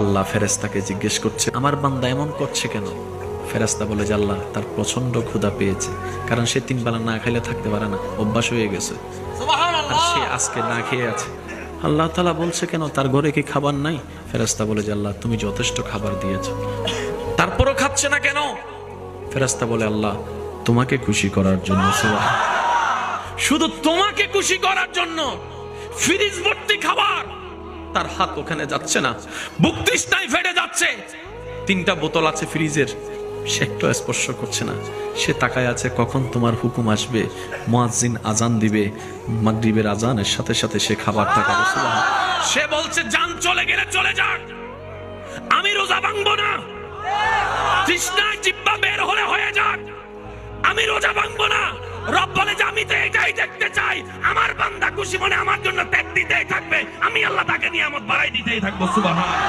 আল্লাহ ফেরেশতাকে জিজ্ঞেস করছে, আমার বান্দা এমন করছে কেন? ফেরেশতা বলে যে আল্লাহ, তার প্রচন্ড ক্ষুধা পেয়েছে, কারণ সে 3 বেলা না খাইলে থাকতে পারে না, অভ্যাস হয়ে গেছে। আর সে আজকে না খেয়ে আছে। আল্লাহ তাআলা বলছে কেন, তার ঘরে কি খাবার নাই? ফেরেশতা বলে যে আল্লাহ, তুমি যথেষ্ট খাবার দিয়েছো, তারপরও খাচ্ছে না কেন? ফেরেশতা বলে আল্লাহ, তোমাকে খুশি করার জন্য। শুধু তোমাকে খুশি করার জন্য। ফ্রিজ ভর্তি খাবার, তার হাত ওখানে যাচ্ছে না, বুক তৃষ্ণায় ফেটে যাচ্ছে। 3টা বোতল আছে ফ্রিজের, সে একটু স্পর্শ করছে না। সে তাকায় আছে কখন তোমার হুকুম আসবে, মুয়াজ্জিন আজান দিবে, মাগরিবের আজানের সাথে সাথে সে খাবারটা খাবে। সুবহানাল্লাহ। সে বলছে জান চলে গেলে চলে যাক, আমি রোজা ভাঙবো না। তৃষ্ণায় জিহ্বা বের হলে হয়ে যাক, আমি রোজা ভাঙবো না। রব বলে যে আমি তো এটাই দেখতে চাই, আমার বান্দা খুশি মনে আমার জন্য ত্যাগ দিতেই থাকবে, আমি আল্লাহ তাকে নিয়ামত বাড়াই দিতেই থাকবো। সুবহানাল্লাহ।